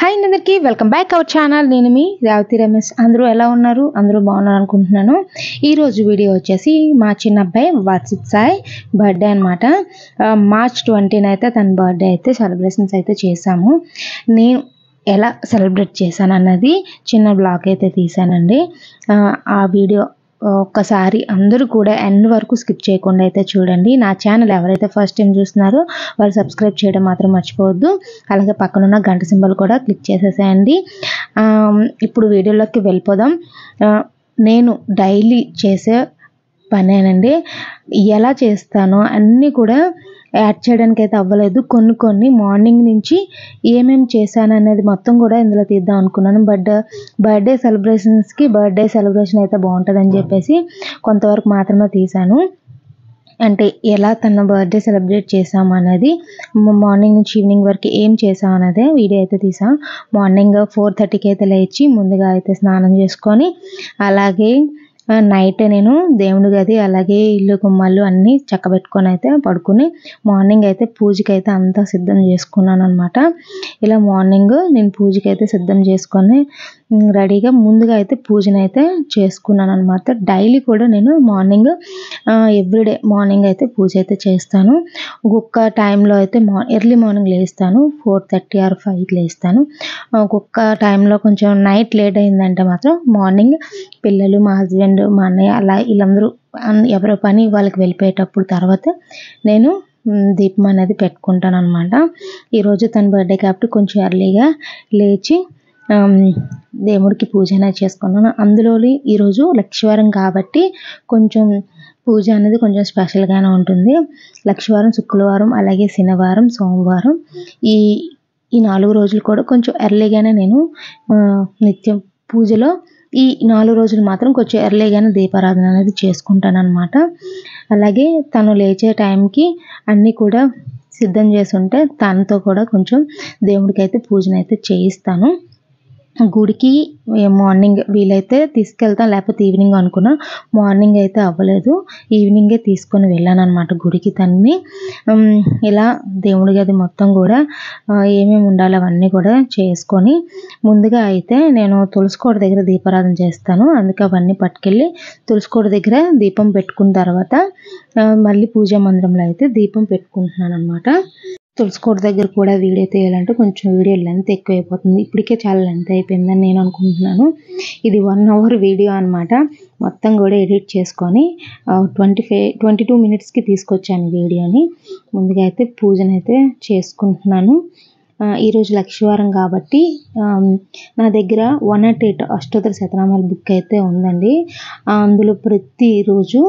Hi అందరికీ welcome back our channel. నేను మీ రేవతి రమేష్. అందరూ ఎలా ఉన్నారు? అందరూ బాగున్నారు అనుకుంటున్నాను. ఈరోజు వీడియో వచ్చేసి మా చిన్న అబ్బాయి వర్షిత్ సాయి బర్త్డే అనమాట. మార్చ్ 20 అయితే తన బర్త్డే అయితే సెలబ్రేషన్స్ అయితే చేశాము. నేను ఎలా సెలబ్రేట్ చేశాను అన్నది చిన్న బ్లాగ్ అయితే తీసానండి. ఆ వీడియో ఒక్కసారి అందరూ కూడా ఎండ్ వరకు స్కిప్ చేయకుండా అయితే చూడండి. నా ఛానల్ ఎవరైతే ఫస్ట్ టైం చూస్తున్నారో వాళ్ళు సబ్స్క్రైబ్ చేయడం మాత్రం మర్చిపోవద్దు. అలాగే పక్కనున్న గంట సింబల్ కూడా క్లిక్ చేసేసేయండి. ఇప్పుడు వీడియోలోకి వెళ్ళిపోదాం. నేను డైలీ చేసే పనేనండి. ఎలా చేస్తానో అన్నీ కూడా యాడ్ చేయడానికి అయితే అవ్వలేదు. కొన్ని మార్నింగ్ నుంచి ఏమేమి చేశాను అనేది మొత్తం కూడా ఇందులో తీద్దాం అనుకున్నాను. బట్ బర్త్డే సెలబ్రేషన్ అయితే బాగుంటుందని చెప్పేసి కొంతవరకు మాత్రమే తీశాను. అంటే ఎలా తన బర్త్డే సెలబ్రేట్ చేసాము అనేది, మార్నింగ్ నుంచి ఈవినింగ్ వరకు ఏం చేసాం అనేది వీడియో అయితే తీసాం. మార్నింగ్ 4:30కి అయితే లేచి ముందుగా అయితే స్నానం చేసుకొని, అలాగే నైట్ నేను దేవుడి గది అలాగే ఇల్లు గుమ్మాలు అన్నీ చక్కబెట్టుకొని అయితే పడుకుని మార్నింగ్ అయితే పూజకి అయితే అంతా సిద్ధం చేసుకున్నాను అనమాట. ఇలా మార్నింగ్ నేను పూజకి అయితే సిద్ధం చేసుకొని రెడీగా ముందుగా అయితే పూజను అయితే చేసుకున్నాను అనమాట. డైలీ కూడా నేను మార్నింగ్ ఎవ్రీడే మార్నింగ్ అయితే పూజ అయితే చేస్తాను. ఒక్కొక్క టైంలో అయితే ఎర్లీ మార్నింగ్ లేస్తాను. 4:30 ఆర్ 5కి లేస్తాను. ఒక్కొక్క టైంలో కొంచెం నైట్ లేట్ అయిందంటే మాత్రం మార్నింగ్ పిల్లలు, మా హస్బెండ్, మా అన్నయ్య అలా వీళ్ళందరూ ఎవరి పని వాళ్ళకి వెళ్ళిపోయేటప్పుడు తర్వాత నేను దీపం అనేది పెట్టుకుంటాను అనమాట. ఈరోజు తన బర్త్డే కాబట్టి కొంచెం ఎర్లీగా లేచి దేవుడికి పూజ అనేది చేసుకున్నాను. అందులోని ఈరోజు లక్షవారం కాబట్టి కొంచెం పూజ అనేది కొంచెం స్పెషల్గానే ఉంటుంది. లక్షవారం, శుక్రవారం, అలాగే శనివారం, సోమవారం ఈ 4 రోజులు కూడా కొంచెం ఎర్లీగానే నేను నిత్యం పూజలో ఈ 4 రోజులు మాత్రం కొంచెం ఎర్లీగానే దీపారాధన అనేది చేసుకుంటాను అనమాట. అలాగే తను లేచే టైంకి అన్నీ కూడా సిద్ధం చేసి ఉంటే తనతో కూడా కొంచెం దేవుడికి అయితే పూజనైతే చేయిస్తాను. గుడికి మార్నింగ్ వీలైతే తీసుకెళ్తాను, లేకపోతే ఈవినింగ్ అనుకున్నా. మార్నింగ్ అయితే అవ్వలేదు, ఈవినింగే తీసుకొని వెళ్ళాను అనమాట గుడికి తన్ని. ఇలా దేవుడి గది మొత్తం కూడా ఏమేమి ఉండాలో అవన్నీ కూడా చేసుకొని ముందుగా అయితే నేను తులసికోట దగ్గర దీపారాధన చేస్తాను. అందుకే అవన్నీ పట్టుకెళ్ళి తులసికోట దగ్గర దీపం పెట్టుకున్న తర్వాత మళ్ళీ పూజా మందిరంలో అయితే దీపం పెట్టుకుంటున్నాను అనమాట. తులసికోట దగ్గర కూడా వీడియో తీయాలంటే కొంచెం వీడియో లెంత్ ఎక్కువైపోతుంది. ఇప్పటికే చాలా లెంత్ అయిపోయిందని నేను అనుకుంటున్నాను. ఇది 1 అవర్ వీడియో అనమాట. మొత్తం కూడా ఎడిట్ చేసుకొని 22 మినిట్స్కి తీసుకొచ్చాను వీడియోని. ముందుగా అయితే పూజనైతే చేసుకుంటున్నాను. ఈరోజు లక్షవారం కాబట్టి నా దగ్గర 108 అష్టోత్తర శతనామాల బుక్ అయితే ఉందండి. అందులో ప్రతిరోజు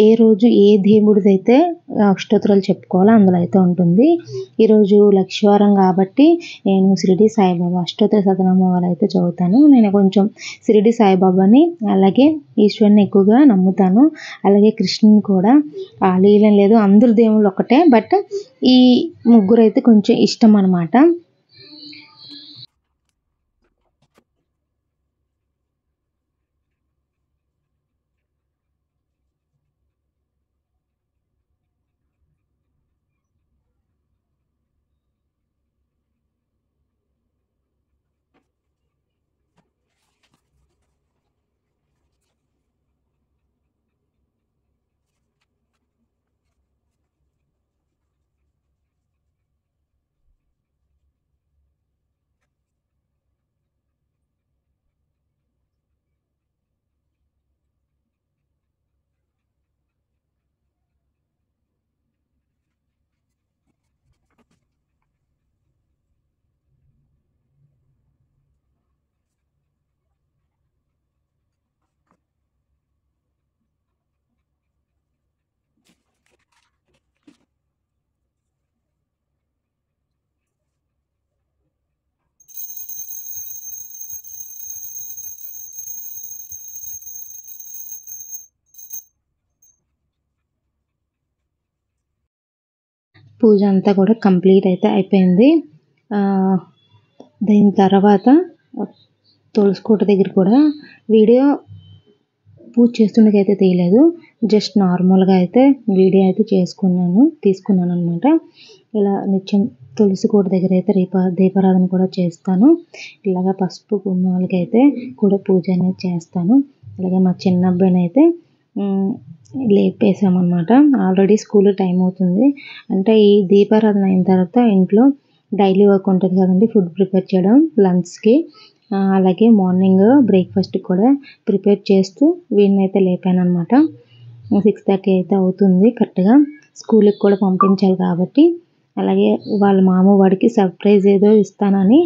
ఏ రోజు ఏ దేవుడిదైతే అష్టోత్తరాలు చెప్పుకోవాలో అందులో అయితే ఉంటుంది. ఈరోజు లక్షవారం కాబట్టి నేను షిరిడి సాయిబాబా అష్టోత్తర శతనామాలు అయితే చదువుతాను. నేను కొంచెం షిరిడి సాయిబాబాని అలాగే ఈశ్వరుని ఎక్కువగా నమ్ముతాను. అలాగే కృష్ణుని కూడా. లీలం లేదు, అందరు దేవుళ్ళు ఒకటే, బట్ ఈ ముగ్గురు అయితే కొంచెం ఇష్టం అనమాట. పూజ అంతా కూడా కంప్లీట్ అయితే అయిపోయింది. దీని తర్వాత తులసికోట దగ్గర కూడా వీడియో పూజ చేస్తుండకైతే తీయలేదు. జస్ట్ నార్మల్గా అయితే వీడియో అయితే తీసుకున్నాను అనమాట. ఇలా నిత్యం తులసి కోట దగ్గర అయితే దీపారాధన కూడా చేస్తాను. ఇలాగ పసుపు కుంకుమలకి అయితే కూడా పూజ అనేది చేస్తాను. అలాగే మా చిన్న అబ్బాయిని అయితే లేపేసామన్నమాట. ఆల్రెడీ స్కూల్ టైం అవుతుంది. అంటే ఈ దీపారాధన అయిన తర్వాత ఇంట్లో డైలీ వర్క్ ఉంటుంది కదండి, ఫుడ్ ప్రిపేర్ చేయడం లంచ్కి, అలాగే మార్నింగ్ బ్రేక్ఫాస్ట్ కూడా ప్రిపేర్ చేస్తూ వీడిని అయితే లేపాను అనమాట. 6:30 అయితే అవుతుంది కరెక్ట్గా. స్కూల్కి కూడా పంపించాలి కాబట్టి. అలాగే వాళ్ళ మామ వాడికి సర్ప్రైజ్ ఏదో ఇస్తానని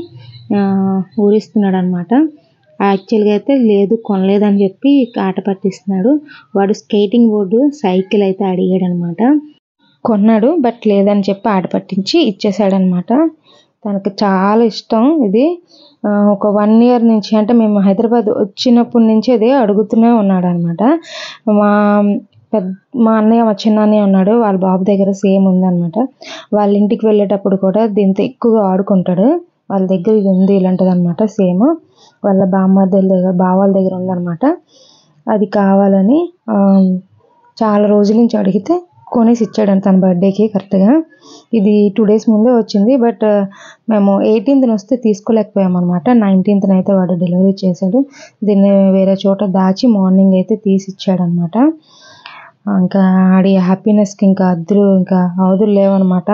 ఊరిస్తున్నాడు అనమాట. యాక్చువల్గా అయితే లేదు, కొనలేదని చెప్పి ఆట పట్టిస్తున్నాడు. వాడు స్కేటింగ్ బోర్డు సైకిల్ అయితే అడిగాడు అనమాట. కొన్నాడు, బట్ లేదని చెప్పి ఆట పట్టించి ఇచ్చేసాడనమాట. తనకు చాలా ఇష్టం ఇది. ఒక 1 year నుంచి, అంటే మేము హైదరాబాద్ వచ్చినప్పటి నుంచి అదే అడుగుతూనే ఉన్నాడు అనమాట. మా అన్నయ్య, మా చిన్న అన్నయ్య ఉన్నాడు, వాళ్ళ బాబు దగ్గర సేమ్ ఉందన్నమాట. వాళ్ళ ఇంటికి వెళ్ళేటప్పుడు కూడా దీంతో ఎక్కువగా ఆడుకుంటాడు. వాళ్ళ దగ్గర ఇది ఉంది, ఇలాంటిది అనమాట. సేమ్ వాళ్ళ బావాల దగ్గర ఉందన్నమాట. అది కావాలని చాలా రోజుల నుంచి అడిగితే కొనేసి ఇచ్చాడంట తన బర్త్డేకి కరెక్ట్గా. ఇది 2 days ముందే వచ్చింది, బట్ మేము 18th వస్తే తీసుకోలేకపోయాం అనమాట. 19th అయితే వాడు డెలివరీ చేశాడు. దీన్ని వేరే చోట దాచి మార్నింగ్ అయితే తీసి ఇచ్చాడనమాట. ఇంకా ఆడి హ్యాపీనెస్కి ఇంకా అవధులు లేవనమాట.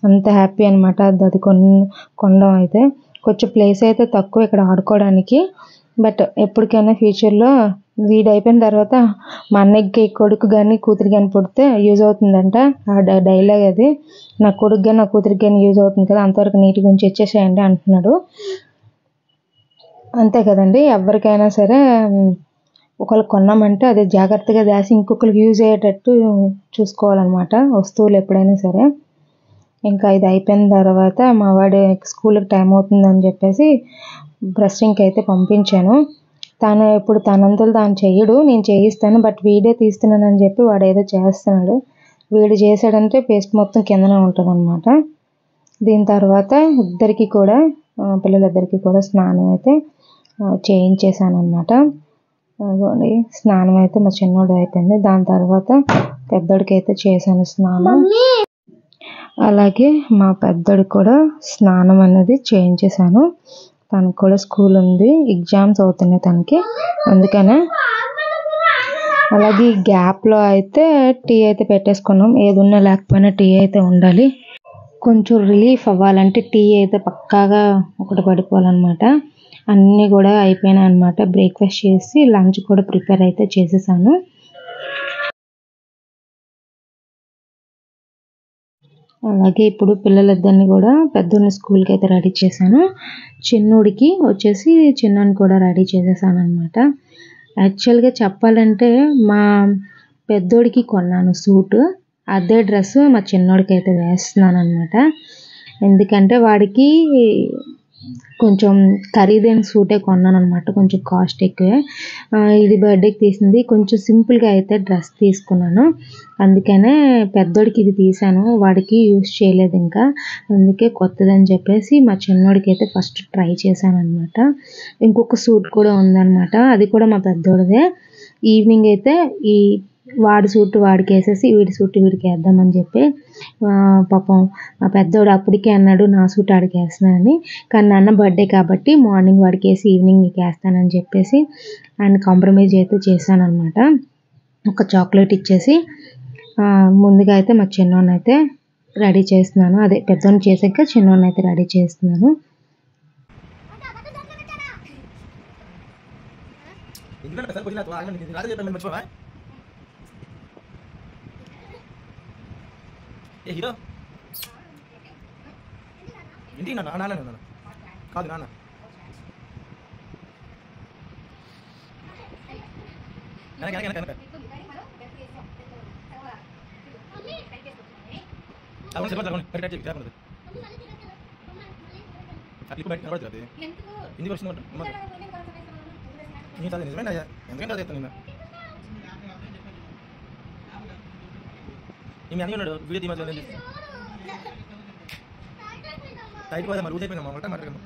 అంత హ్యాపీ అనమాట. అది కొనడం అయితే. కొంచెం ప్లేస్ అయితే తక్కువ ఇక్కడ ఆడుకోవడానికి, బట్ ఎప్పటికైనా ఫ్యూచర్లో వీడు అయిపోయిన తర్వాత మా అన్నయ్యకి కొడుకు కానీ కూతురు కానీ పుడితే యూజ్ అవుతుందంట. ఆ డైలాగ్ అది, నా కొడుకు కానీ నా కూతురికి కానీ యూజ్ అవుతుంది కదా, అంతవరకు నీటి గురించి ఇచ్చేసేయండి అంటున్నాడు. అంతే కదండి, ఎవరికైనా సరే ఒకళ్ళు కొన్నామంటే అది జాగ్రత్తగా దాచి ఇంకొకరికి యూజ్ అయ్యేటట్టు చూసుకోవాలన్నమాట, వస్తువులు ఎప్పుడైనా సరే. ఇంకా ఇది అయిపోయిన తర్వాత మా వాడి స్కూల్కి టైం అవుతుందని చెప్పేసి బ్రషింగ్కి అయితే పంపించాను. ఇప్పుడు తనంతలో తాను చెయ్యడు, నేను చేయిస్తాను, బట్ వీడియో తీస్తున్నానని చెప్పి వాడు ఏదో చేస్తున్నాడు. వీడు చేశాడంటే పేస్ట్ మొత్తం కిందనే ఉంటుంది అనమాట. దీని తర్వాత పిల్లలిద్దరికీ కూడా స్నానం అయితే చేయించేసాను అనమాట. స్నానం అయితే మా చిన్నోడు అయిపోయింది. దాని తర్వాత పెద్దోడికి అయితే చేశాను స్నానం. అలాగే మా పెద్దోడికి కూడా స్నానం అనేది చేయించేశాను. తనకు కూడా స్కూల్ ఉంది, ఎగ్జామ్స్ అవుతున్నాయి తనకి, అందుకనే. అలాగే ఈ గ్యాప్లో అయితే టీ అయితే పెట్టేసుకున్నాం. ఏది ఉన్నా లేకపోయినా టీ అయితే ఉండాలి. కొంచెం రిలీఫ్ అవ్వాలంటే టీ అయితే పక్కాగా ఒకటి పడిపోవాలన్నమాట. అన్నీ కూడా అయిపోయినాయి అనమాట. బ్రేక్ఫాస్ట్ చేసి లంచ్ కూడా ప్రిపేర్ అయితే చేసేసాను. అలాగే ఇప్పుడు పిల్లలిద్దరిని కూడా, పెద్దోడిని స్కూల్కి అయితే రెడీ చేశాను. చిన్నోడిని కూడా రెడీ చేసేసాను అనమాట. యాక్చువల్గా చెప్పాలంటే మా పెద్దోడికి కొన్నాను సూటు, అదే డ్రెస్ మా చిన్నోడికి అయితే వేస్తున్నాను అనమాట. ఎందుకంటే వాడికి కొంచెం ఖరీదైన సూటే కొన్నాను అనమాట, కొంచెం కాస్ట్ ఎక్కువే. ఇది బర్త్డేకి తీసింది, కొంచెం సింపుల్గా అయితే డ్రెస్ తీసుకున్నాను. అందుకనే పెద్దోడికి ఇది తీసాను, వాడికి యూస్ చేయలేదు ఇంకా, అందుకే కొత్తదని చెప్పేసి మా చిన్నోడికి అయితే ఫస్ట్ ట్రై చేశాను అనమాట. ఇంకొక సూట్ కూడా ఉందన్నమాట, అది కూడా మా పెద్దోడిదే. ఈవినింగ్ అయితే వాడి సూట్ వాడికి వేసేసి వీడి సూట్ వీడికి వేద్దామని చెప్పి, పాపం మా పెద్దోడు అప్పటికే అన్నాడు నా సూట్ ఆడికి వేస్తున్నానని. కానీ నాన్న బర్త్డే కాబట్టి మార్నింగ్ వాడికి వేసి ఈవినింగ్ నీకు వేస్తానని చెప్పేసి ఆయన కాంప్రమైజ్ అయితే చేశాను అనమాట. ఒక చాక్లెట్ ఇచ్చేసి ముందుగా అయితే మా చిన్నోడిని అయితే రెడీ చేస్తున్నాను. అదే పెద్దోడిని చేసాక చిన్నోడిని అయితే రెడీ చేస్తున్నాను. హీరో ఇంటికి నాన్న కాదు నాన్న ఇంటికి వచ్చిన నిజమేనా, ఎందుకంటే చెప్తాను నేను. మీ అన్నీ ఉన్నాడు వీడియో తీయమని టైట్ పోదా మరి ఊదైపోయిందమ్మా, ఒకటే మాట్లాడమ్మా.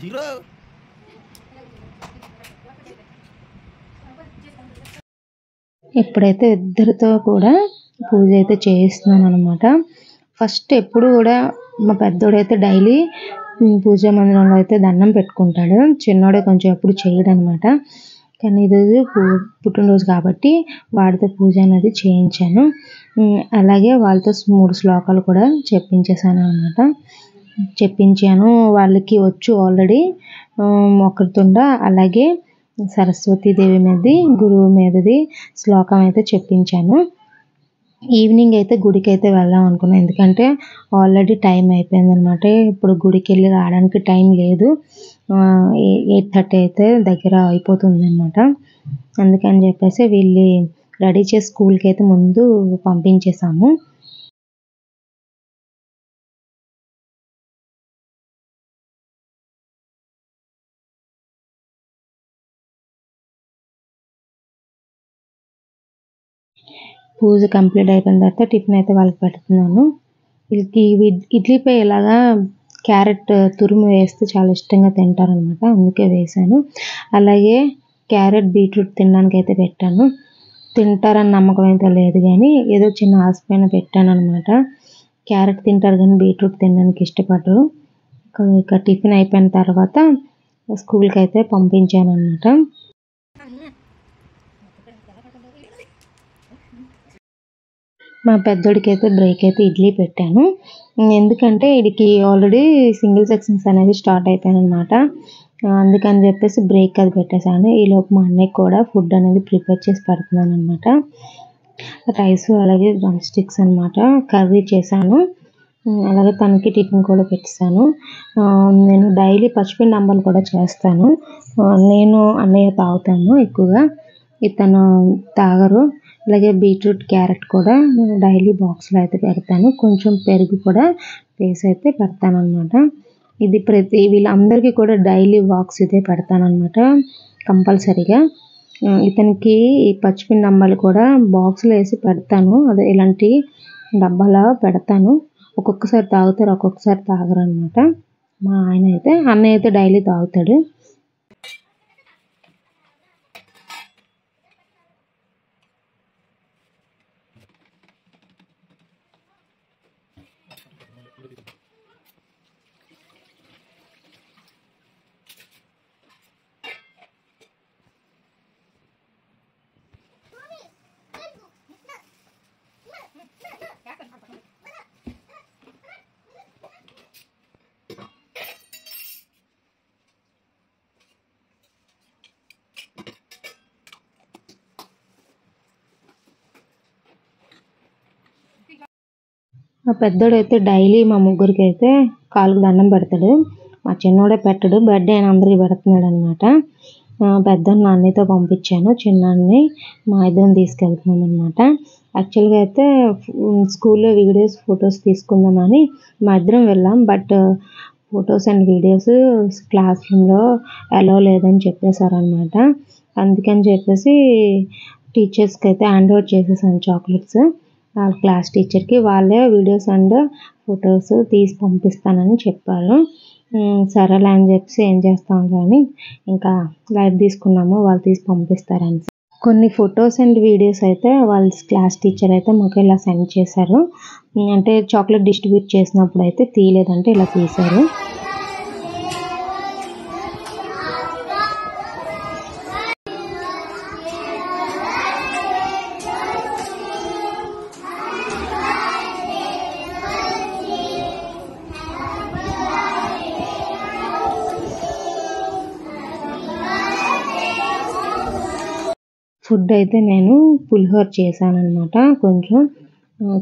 హీరో ఇప్పుడైతే ఇద్దరితో కూడా పూజ అయితే చేయిస్తున్నాను అనమాట. ఫస్ట్ ఎప్పుడు కూడా మా పెద్దోడైతే డైలీ పూజా మందిరంలో అయితే దండం పెట్టుకుంటాడు. చిన్నోడే కొంచెం ఎప్పుడు చేయడు అనమాట. కానీ ఈరోజు పుట్టినరోజు కాబట్టి వాడితో పూజ అనేది చేయించాను. అలాగే వాళ్ళతో 3 శ్లోకాలు కూడా చెప్పించేసాను అనమాట. చెప్పించాను. వాళ్ళకి వచ్చు ఆల్రెడీ మొక్కతుండ, అలాగే సరస్వతీదేవి మీదది, గురువు మీదది శ్లోకం అయితే చెప్పించాను. ఈవినింగ్ అయితే గుడికి అయితే వెళ్దాం అనుకున్నాను. ఎందుకంటే ఆల్రెడీ టైం అయిపోయింది అనమాట. ఇప్పుడు గుడికి వెళ్ళి రావడానికి టైం లేదు. 8:30 అయితే దగ్గర అయిపోతుంది అనమాట. అందుకని చెప్పేసి వీళ్ళు రెడీ చేసి స్కూల్కి అయితే ముందు పంపించేసాము. పూజ కంప్లీట్ అయిపోయిన తర్వాత టిఫిన్ అయితే వాళ్ళకి పెడుతున్నాను. వీళ్ళకి ఇడ్లీపై ఇలాగా క్యారెట్ తురుము వేస్తే చాలా ఇష్టంగా తింటారనమాట. అందుకే వేసాను. అలాగే క్యారెట్ బీట్రూట్ తినడానికి అయితే పెట్టాను. తింటారని నమ్మకం అయితే లేదు కానీ ఏదో చిన్న ఆశ పైన పెట్టాను అనమాట. క్యారెట్ తింటారు కానీ బీట్రూట్ తినడానికి ఇష్టపడరు. ఇక టిఫిన్ అయిపోయిన తర్వాత స్కూల్కి అయితే పంపించాను అనమాట. మా పెద్దోడికి అయితే బ్రేక్ అయితే ఇడ్లీ పెట్టాను. ఎందుకంటే వీడికి ఆల్రెడీ సింగిల్ సెక్షన్స్ అనేది స్టార్ట్ అయిపోయాను అనమాట. అందుకని చెప్పేసి బ్రేక్ అది పెట్టేశాను. ఈలోపు మా అన్నయ్యకి కూడా ఫుడ్ అనేది ప్రిపేర్ చేసి పెడుతున్నాను అనమాట. రైస్ అలాగే డ్రమ్ స్టిక్స్ అనమాట. కర్రీ చేశాను. అలాగే తనకి టిఫిన్ కూడా పెట్టేశాను. నేను డైలీ పచ్చిపిండి అంబలు కూడా చేస్తాను. నేను అన్నయ్య తాగుతాము ఎక్కువగా, ఇతను తాగరు. అలాగే బీట్రూట్ క్యారెట్ కూడా నేను డైలీ బాక్స్లో అయితే పెడతాను. కొంచెం పెరుగు కూడా వేసి అయితే పెడతాను అనమాట. ఇది వీళ్ళందరికీ కూడా డైలీ బాక్స్ ఇదే పెడతాను అనమాట కంపల్సరీగా. ఇతనికి ఈ పచ్చిపిండి అంబలు కూడా బాక్స్లో వేసి పెడతాను. అదే ఇలాంటి డబ్బాలో పెడతాను. ఒక్కొక్కసారి తాగుతారు, ఒక్కొక్కసారి తాగరు అనమాట. మా అన్నయ్య అయితే డైలీ తాగుతాడు. మా పెద్దోడైతే డైలీ మా ముగ్గురికి అయితే కాలుకు దండం పెడతాడు. మా చిన్నోడే పెట్టడు. బర్త్డే అని అందరికి పెడుతున్నాడు అనమాట. పెద్దోడిని మా అన్నయ్యతో పంపించాను. చిన్నాన్ని మా ఇద్దరిని తీసుకెళ్తున్నాం అనమాట. యాక్చువల్గా అయితే స్కూల్లో వీడియోస్ ఫొటోస్ తీసుకుందామని మా ఇద్దరం వెళ్ళాం. But photos and videos class రూమ్లో అలో లేదని చెప్పేశారనమాట. అందుకని చెప్పేసి టీచర్స్కి అయితే హ్యాండ్ ఓవర్ చేసేసాను చాక్లెట్స్. వాళ్ళ క్లాస్ టీచర్కి. వాళ్ళే వీడియోస్ అండ్ ఫొటోస్ తీసి పంపిస్తానని చెప్పారు. సరేలే అని చెప్పేసి ఏం చేస్తాం కానీ ఇంకా లైట్ తీసుకున్నాము. వాళ్ళు తీసి పంపిస్తారని కొన్ని ఫొటోస్ అండ్ వీడియోస్ అయితే వాళ్ళ క్లాస్ టీచర్ అయితే మాకు ఇలా సెండ్ చేశారు. అంటే చాక్లెట్ డిస్ట్రిబ్యూట్ చేసినప్పుడు అయితే తీయలేదంటే ఇలా తీశారు. ఫుడ్ అయితే నేను పులిహోర చేశాను అనమాట. కొంచెం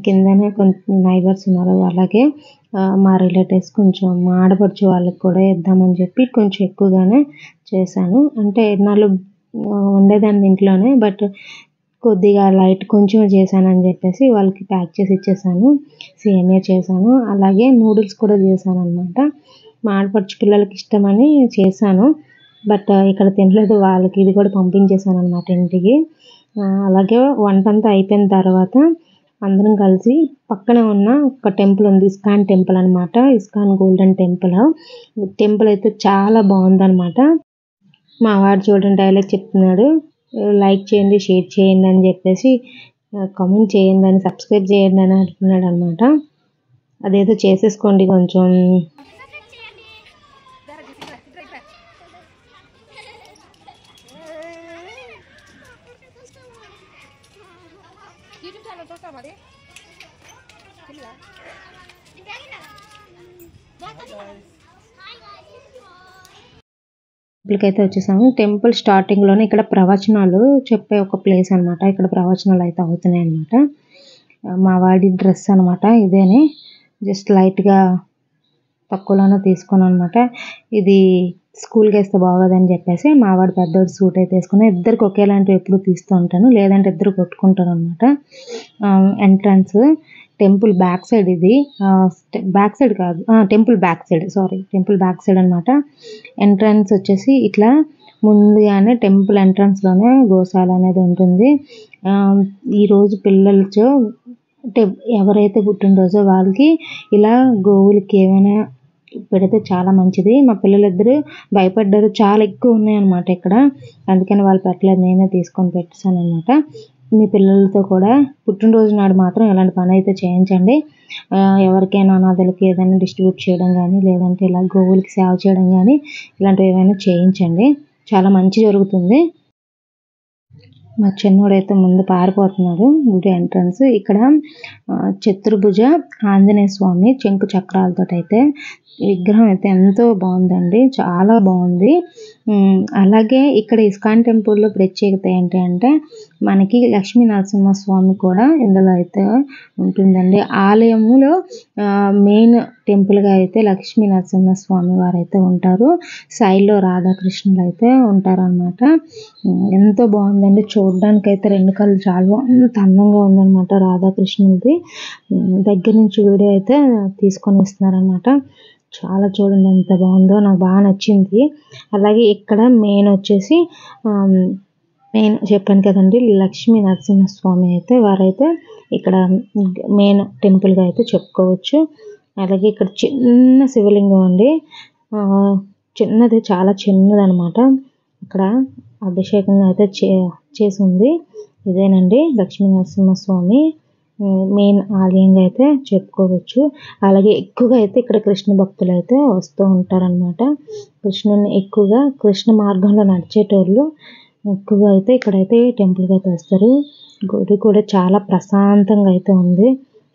కిందనే కొంచెం నైబర్స్ ఉన్నారు. అలాగే మా రిలేటివ్స్ కొంచెం మా ఆడపడుచు వాళ్ళకి కూడా ఇద్దామని చెప్పి కొంచెం ఎక్కువగానే చేశాను. అంటే ఎన్నాళ్ళు ఉండేదాన్ని ఇంట్లోనే, బట్ కొద్దిగా లైట్ కొంచెం చేశానని చెప్పేసి వాళ్ళకి ప్యాక్ చేసి ఇచ్చేసాను. సేమియా చేశాను. అలాగే నూడిల్స్ కూడా చేశాను అనమాట. మా ఆడపడుచు పిల్లలకి ఇష్టమని చేశాను. బట్ ఇక్కడ తినలేదు. వాళ్ళకి ఇది కూడా పంపించేసాను అనమాట ఇంటికి. అలాగే వంట అంతా అయిపోయిన తర్వాత అందరం కలిసి పక్కన ఉన్న ఒక టెంపుల్ ఉంది. ఇస్కాన్ టెంపుల్ అనమాట. ISKCON golden temple. టెంపుల్ అయితే చాలా బాగుందనమాట. మా వాడు చూడండి డైలాగ్ చెప్తున్నాడు. లైక్ చేయండి, షేర్ చేయండి అని చెప్పేసి కామెంట్ చేయండి అని, సబ్స్క్రైబ్ చేయండి అని అంటున్నాడు అనమాట. అదేదో చేసేసుకోండి కొంచెం. టెంపుల్కి అయితే వచ్చేసాము. టెంపుల్ స్టార్టింగ్లోనే ఇక్కడ ప్రవచనాలు చెప్పే ఒక ప్లేస్ అనమాట. ఇక్కడ ప్రవచనాలు అయితే అవుతున్నాయి అనమాట. మా వాడి డ్రెస్ అనమాట ఇదేని, జస్ట్ లైట్గా తక్కువలోనే తీసుకున్నాను అనమాట. ఇది స్కూల్కి వేస్తే బాగోదని చెప్పేసి మా వాడు పెద్దోడు సూట్ అయితే వేసుకున్నాను. ఇద్దరికి ఒకేలాంటివి ఎప్పుడు తీస్తూ ఉంటాను, లేదంటే ఇద్దరు కొట్టుకుంటారు అనమాట. ఎంట్రన్స్ టెంపుల్ బ్యాక్ సైడ్, ఇది బ్యాక్ సైడ్ కాదు, temple back side, sorry temple back side అనమాట. ఎంట్రన్స్ వచ్చేసి ఇట్లా ముందుగానే టెంపుల్ ఎంట్రన్స్లోనే గోశాల అనేది ఉంటుంది. ఈరోజు పిల్లలతో అంటే ఎవరైతే పుట్టినరోజో వాళ్ళకి ఇలా గోవులకి ఏమైనా పెడితే చాలా మంచిది. మా పిల్లలిద్దరూ భయపడ్డారు, చాలా ఎక్కువ ఉన్నాయన్నమాట ఇక్కడ, అందుకని వాళ్ళు పెట్టలేదు, నేనే తీసుకొని పెట్టేశాను అనమాట. మీ పిల్లలతో కూడా పుట్టినరోజు నాడు మాత్రం ఇలాంటి పని అయితే చేయించండి. ఎవరికైనా అనాథలకి ఏదైనా డిస్ట్రిబ్యూట్ చేయడం కానీ, లేదంటే ఇలా గోవులకి సేవ చేయడం కానీ, ఇలాంటివి ఏమైనా చేయించండి, చాలా మంచి జరుగుతుంది. మా చిన్నోడైతే ముందు పారిపోతున్నాడు గుడి ఎంట్రన్స్. ఇక్కడ చతుర్భుజ ఆంజనేయ స్వామి శంకు చక్రాలతో అయితే విగ్రహం అయితే ఎంతో బాగుందండి, చాలా బాగుంది. అలాగే ఇక్కడ ఇస్కాన్ టెంపుల్లో ప్రత్యేకత ఏంటి అంటే మనకి లక్ష్మీ నరసింహస్వామి కూడా ఇందులో అయితే ఉంటుందండి. ఆలయములో మెయిన్ టెంపుల్గా అయితే లక్ష్మీ నరసింహస్వామి వారు అయితే ఉంటారు, సైడ్లో రాధాకృష్ణులు అయితే ఉంటారనమాట. ఎంతో బాగుందండి, చూడడానికి అయితే రెండు కళ్ళు చాలా అంత అందంగా ఉందన్నమాట రాధాకృష్ణుడిది. దగ్గర నుంచి వీడియో అయితే తీసుకొని ఇస్తున్నారనమాట. చాలా చూడండి ఎంత బాగుందో, నాకు బాగా నచ్చింది. అలాగే ఇక్కడ మెయిన్ వచ్చేసి మెయిన్ చెప్పాను కదండి, లక్ష్మీ నరసింహస్వామి అయితే వారైతే ఇక్కడ మెయిన్ టెంపుల్గా అయితే చెప్పుకోవచ్చు. అలాగే ఇక్కడ చిన్న శివలింగం అండి, చిన్నది, చాలా చిన్నదనమాట. ఇక్కడ అభిషేకం అయితే చేసి ఉంది. ఇదేనండి లక్ష్మీ నరసింహస్వామి మెయిన్ ఆలయంగా అయితే చెప్పుకోవచ్చు. అలాగే ఎక్కువగా అయితే ఇక్కడ కృష్ణ భక్తులు అయితే వస్తూ ఉంటారనమాట. కృష్ణుని ఎక్కువగా కృష్ణ మార్గంలో నడిచేటోళ్ళు ఎక్కువగా అయితే ఇక్కడైతే టెంపుల్కి అయితే వస్తారు. గుడి కూడా చాలా ప్రశాంతంగా అయితే ఉంది,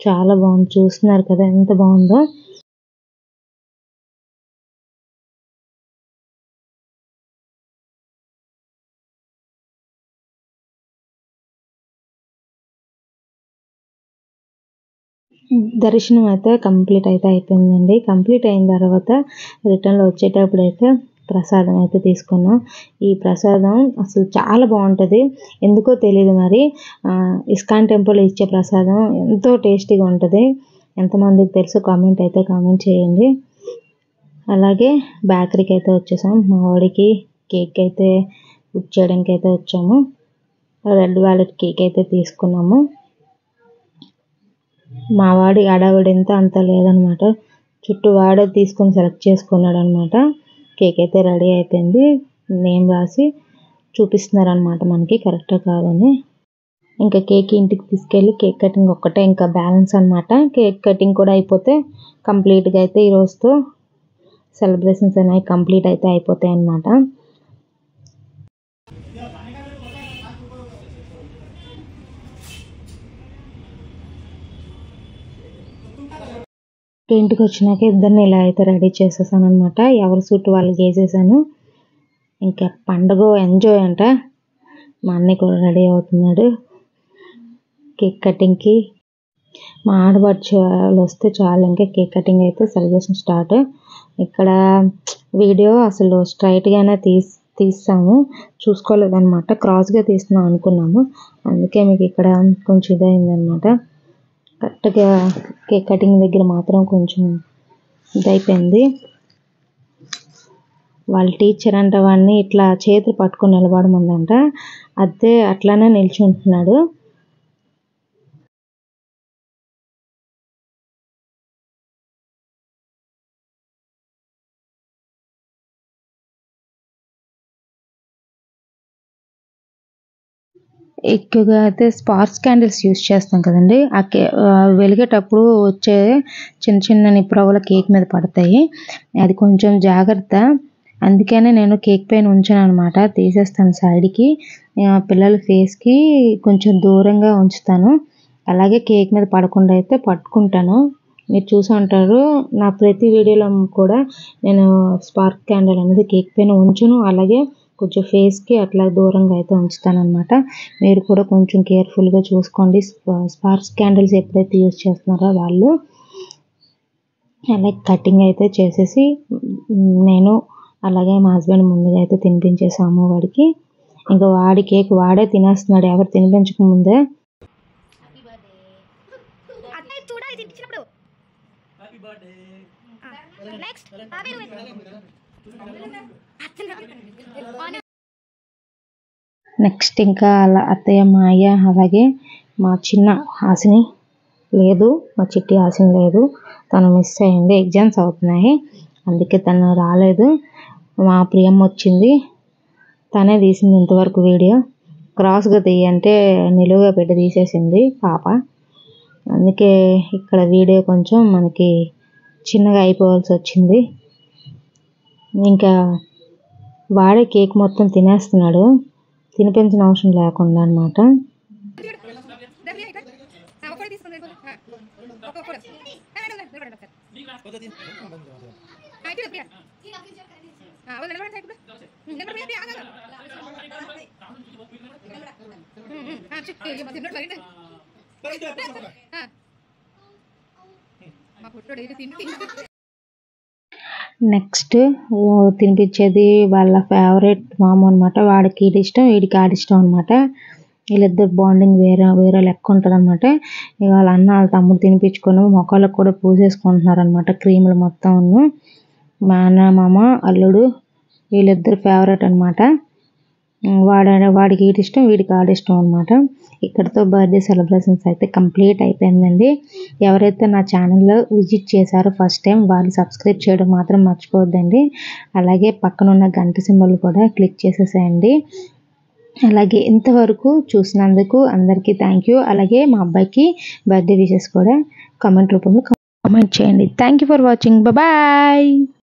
చాలా బాగుంది. చూస్తున్నారు కదా ఎంత బాగుందో. దర్శనం అయితే కంప్లీట్ అయితే అయిపోయిందండి. కంప్లీట్ అయిన తర్వాత రిటర్న్లో వచ్చేటప్పుడు అయితే ప్రసాదం అయితే తీసుకున్నాం. ఈ ప్రసాదం అసలు చాలా బాగుంటుంది, ఎందుకో తెలియదు మరి. ఇస్కాన్ టెంపుల్ ఇచ్చే ప్రసాదం ఎంతో టేస్టీగా ఉంటుంది. ఎంతమందికి తెలుసు కామెంట్ చేయండి. అలాగే బేకరీకి అయితే వచ్చేసాం. మా వాడికి కేక్ అయితే బుక్ చేయడానికి అయితే వచ్చాము. రెడ్ వాలెట్ కేక్ అయితే తీసుకున్నాము. మా వాడి హడావిడంతా అంత లేదనమాట, చుట్టూ వాడే తీసుకొని సెలెక్ట్ చేసుకున్నాడు అనమాట. కేక్ అయితే రెడీ అయిపోయింది, నేమ్ రాసి చూపిస్తున్నారనమాట మనకి కరెక్టా కాదని. ఇంకా కేక్ ఇంటికి తీసుకెళ్ళి కేక్ కటింగ్ ఒక్కటే ఇంకా బ్యాలెన్స్ అనమాట. కేక్ కటింగ్ కూడా అయిపోతే కంప్లీట్గా అయితే ఈరోజుతో సెలబ్రేషన్స్ అనేవి కంప్లీట్ అయితే అయిపోతాయి అన్నమాట. ఇంటికి వచ్చినాక ఇద్దరిని ఇలా అయితే రెడీ చేసేసాను అనమాట. ఎవరి సూట్ వాళ్ళకి వేసేసాను. ఇంకా పండుగ ఎంజాయ్ అంట. మా అన్నయ్య కూడా రెడీ అవుతున్నాడు కేక్ కటింగ్కి. మా ఆడపడుచు వాళ్ళు వస్తే చాలు ఇంకా కేక్ కటింగ్ అయితే సెలబ్రేషన్ స్టార్ట్. ఇక్కడ వీడియో అసలు స్ట్రైట్గానే తీస్తాము, చూసుకోలేదన్నమాట, క్రాస్గా తీస్తున్నాం అనుకున్నాము. అందుకే మీకు ఇక్కడ కొంచెం ఇదైందనమాట. కరెక్ట్గా కేక్ కటింగ్ దగ్గర మాత్రం కొంచెం ఇదైపోయింది. వాళ్ళ టీచర్ అంట వాడిని ఇట్లా చేతులు పట్టుకొని నిలబడమందంట, అదే అట్లానే నిల్చుంటున్నాడు. ఎక్కువగా అయితే స్పార్క్స్ క్యాండిల్స్ యూస్ చేస్తాం కదండి. వెలిగేటప్పుడు వచ్చే చిన్న చిన్న నిప్పురవ్వలు కేక్ మీద పడతాయి. అది కొంచెం జాగ్రత్త. అందుకనే నేను కేక్ పైన ఉంచాననమాట. తీసేస్తాను సైడ్‌కి. పిల్లల ఫేస్‌కి కొంచెం దూరంగా ఉంచుతాను. అలాగే కేక్ మీద పడకుండా అయితే పట్టుకుంటాను. మీరు చూసే ఉంటారు. నా ప్రతి వీడియోలో కూడా నేను స్పార్క్ క్యాండిల్ అనేది కేక్ పైన ఉంచను. అలాగే కొంచెం ఫేస్‌కి అట్లా దూరంగా అయితే ఉంచుతాననమాట. మీరు కూడా కొంచెం కేర్‌ఫుల్‌గా చూసుకోండి. స్పార్క్స్ క్యాండిల్స్ ఎప్పుడైతే యూజ్ చేస్తున్నారో వాళ్ళు. అలాగే కటింగ్ అయితే చేసేసి నేను అలాగే మా హస్బెండ్ ముందుగా అయితే తినిపించేసాము వాడికి. ఇంకా వాడి కేక్ వాడే తినేస్తున్నాడు ఎవరు తినిపించక ముందే. నెక్స్ట్ ఇంకా అలా అత్తయ్య మాయ అలాగే మా చిన్న హాసిని లేదు, మా చిట్టి హాసిని లేదు. తను మిస్ అయింది. ఎగ్జామ్స్ అవుతున్నాయి, అందుకే తను రాలేదు. మా ప్రియమ్మ వచ్చింది, తనే తీసింది ఇంతవరకు వీడియో. క్రాస్గా తీయంటే నిలువుగా పెట్టి తీసేసింది పాప. అందుకే ఇక్కడ వీడియో కొంచెం మనకి చిన్నగా అయిపోవాల్సి వచ్చింది. ఇంకా వాడే కేక్ మొత్తం తినేస్తున్నాడు, తినిపించిన అవసరం లేకుండా అనమాట. నెక్స్ట్ తినిపించేది వాళ్ళ ఫేవరెట్ మామ అనమాట. వాడికి ఇది ఇష్టం, వీడికి ఆడి ఇష్టం అనమాట. వీళ్ళిద్దరు బాండింగ్ వేరే వేరే లెక్క ఉంటుంది అనమాట. వాళ్ళ అన్న వాళ్ళ తమ్ముడు తినిపించుకొని మొక్కలకు కూడా పూసేసుకుంటున్నారు అనమాట క్రీములు మొత్తం. మా అన్న మామ అల్లుడు వీళ్ళిద్దరు ఫేవరెట్ అనమాట. వాడికి వీడి ఇష్టం, వీడికి ఆడి ఇష్టం అనమాట. ఇక్కడితో బర్త్డే సెలబ్రేషన్స్ అయితే కంప్లీట్ అయిపోయిందండి. ఎవరైతే నా ఛానల్లో విజిట్ చేశారో ఫస్ట్ టైం వాళ్ళు సబ్స్క్రైబ్ చేయడం మాత్రం మర్చిపోవద్దండి. అలాగే పక్కన ఉన్న గంట సింబల్ కూడా క్లిక్ చేసేసేయండి. అలాగే ఇంతవరకు చూసినందుకు అందరికీ థ్యాంక్ యూ. అలాగే మా అబ్బాయికి బర్త్డే విషెస్ కూడా కామెంట్ రూపంలో కామెంట్ చేయండి. Thank you for watching. Bye.